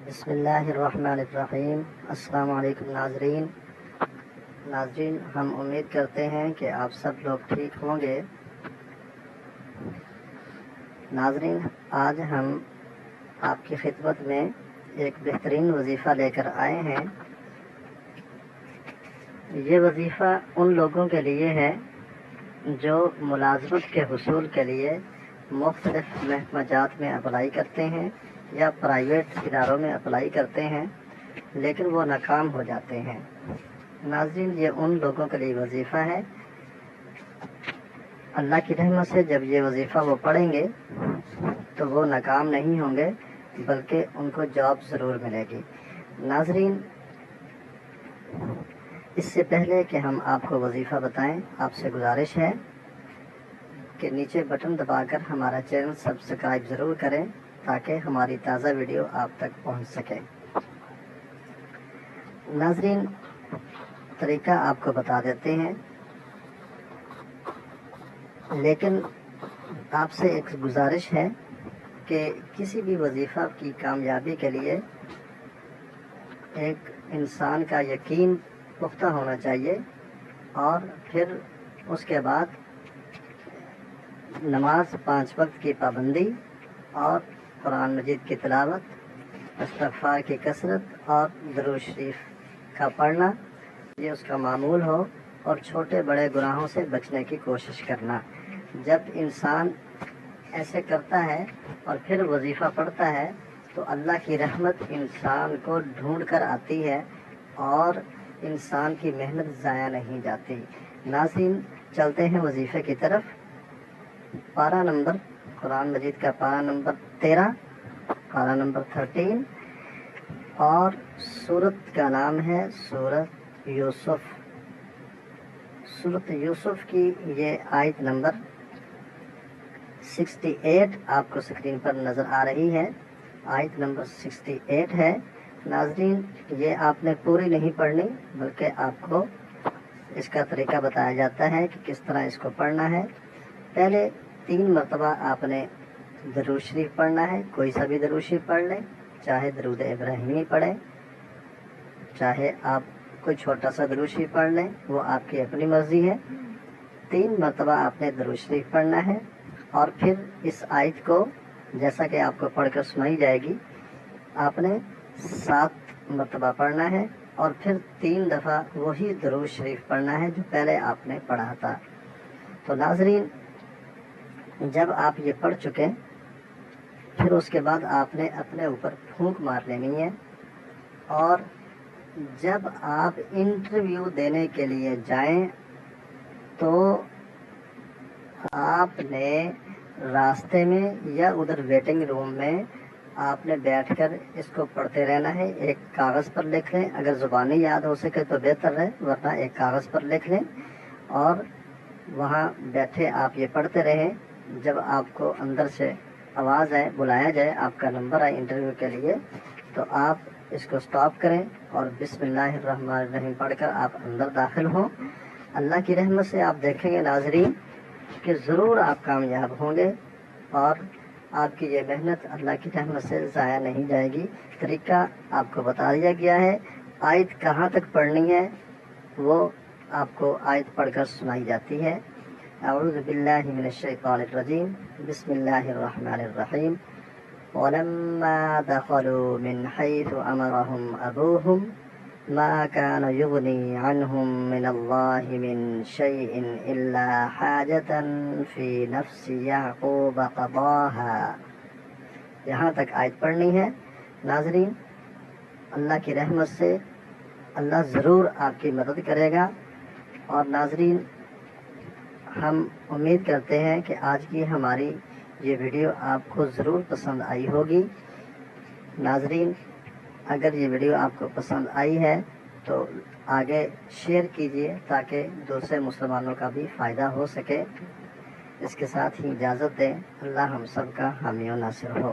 بسم اللہ الرحمن الرحیم۔ السلام علیکم ناظرین، ہم امید کرتے ہیں کہ آپ سب لوگ ٹھیک ہوں گے۔ ناظرین، آج ہم آپ کی خدمت میں ایک بہترین وظیفہ لے کر آئے ہیں۔ یہ وظیفہ ان لوگوں کے لیے ہے جو ملازمت کے حصول کے لیے مختلف محکمہ جات میں اپلائی کرتے ہیں یا پرائیویٹ اداروں میں اپلائی کرتے ہیں، لیکن وہ ناکام ہو جاتے ہیں۔ ناظرین، یہ ان لوگوں کے لیے وظیفہ ہے۔ اللہ کی رحمت سے جب یہ وظیفہ وہ پڑھیں گے تو وہ ناکام نہیں ہوں گے، بلکہ ان کو جاب ضرور ملے گی۔ ناظرین، اس سے پہلے کہ ہم آپ کو وظیفہ بتائیں، آپ سے گزارش ہے کہ نیچے بٹن دبا کر ہمارا چینل سبسکرائب ضرور کریں تاکہ ہماری تازہ ویڈیو آپ تک پہنچ سکے۔ ناظرین، طریقہ آپ کو بتا دیتے ہیں، لیکن آپ سے ایک گزارش ہے کہ کسی بھی وظیفہ کی کامیابی کے لیے ایک انسان کا یقین پختہ ہونا چاہیے، اور پھر اس کے بعد نماز 5 وقت کی پابندی اور قرآن مجید کی تلاوت، استغفار کی کثرت اور درود شریف کا پڑھنا، یہ اس کا معمول ہو، اور چھوٹے بڑے گناہوں سے بچنے کی کوشش کرنا۔ جب انسان ایسے کرتا ہے اور پھر وظیفہ پڑھتا ہے تو اللہ کی رحمت انسان کو ڈھونڈ کر آتی ہے اور انسان کی محنت ضائع نہیں جاتی۔ ناظرین، چلتے ہیں وظیفے کی طرف۔ پارہ نمبر قرآن مجید کا پارہ نمبر 13، پارہ نمبر 13، اور سورت کا نام ہے سورت یوسف۔ سورت یوسف کی یہ آیت نمبر 68 آپ کو اسکرین پر نظر آ رہی ہے۔ آیت نمبر 68 ہے۔ ناظرین، یہ آپ نے پوری نہیں پڑھنی، بلکہ آپ کو اس کا طریقہ بتایا جاتا ہے کہ کس طرح اس کو پڑھنا ہے۔ پہلے 3 مرتبہ آپ نے درود شریف پڑھنا ہے۔ کوئی سا بھی درود شریف پڑھ لیں، چاہے درود ابراہیمی پڑھیں، چاہے آپ کوئی چھوٹا سا درود شریف پڑھ لیں، وہ آپ کی اپنی مرضی ہے۔ 3 مرتبہ آپ نے درود شریف پڑھنا ہے، اور پھر اس آیت کو جیسا کہ آپ کو پڑھ کر سنائی جائے گی، آپ نے 7 مرتبہ پڑھنا ہے، اور پھر 3 دفعہ وہی درود شریف پڑھنا ہے جو پہلے آپ نے پڑھا تھا۔ تو ناظرین، جب آپ یہ پڑھ چکے، پھر اس کے بعد آپ نے اپنے اوپر پھونک مار لینی ہے، اور جب آپ انٹرویو دینے کے لیے جائیں تو آپ نے راستے میں یا ادھر ویٹنگ روم میں آپ نے بیٹھ کر اس کو پڑھتے رہنا ہے۔ ایک کاغذ پر لکھ لیں، اگر زبانی یاد ہو سکے تو بہتر ہے، ورنہ ایک کاغذ پر لکھ لیں اور وہاں بیٹھے آپ یہ پڑھتے رہیں۔ جب آپ کو اندر سے آواز آئے، بلایا جائے، آپ کا نمبر آئے انٹرویو کے لیے، تو آپ اس کو سٹاپ کریں اور بسم اللہ الرحمن الرحیم پڑھ کر آپ اندر داخل ہوں۔ اللہ کی رحمت سے آپ دیکھیں گے ناظرین کہ ضرور آپ کامیاب ہوں گے، اور آپ کی یہ محنت اللہ کی رحمت سے ضائع نہیں جائے گی۔ طریقہ آپ کو بتا دیا گیا ہے۔ آیت کہاں تک پڑھنی ہے وہ آپ کو آیت پڑھ کر سنائی جاتی ہے۔ اعوذ باللہ من الشیطان الرجیم، بسم اللہ الرحمن الرحیم۔ وَلَمَّا دَخَلُوا مِنْ حَيْثُ أَمَرَهُمْ أَبُوهُمْ مَا كَانَ يُغْنِي عَنْهُمْ مِنَ اللَّهِ مِنْ شَيْءٍ إِلَّا حَاجَةً فِي نَفْسِ يَعْقُوبَ قَضَاهَا۔ یہاں تک آیت پڑھنی ہے۔ ناظرین، اللہ کی رحمت سے اللہ ضرور آپ کی مدد کرے گا، اور ناظرین، ہم امید کرتے ہیں کہ آج کی ہماری یہ ویڈیو آپ کو ضرور پسند آئی ہوگی۔ ناظرین، اگر یہ ویڈیو آپ کو پسند آئی ہے تو آگے شیئر کیجیے تاکہ دوسرے مسلمانوں کا بھی فائدہ ہو سکے۔ اس کے ساتھ ہی اجازت دیں۔ اللہ ہم سب کا حامی و ناصر ہو۔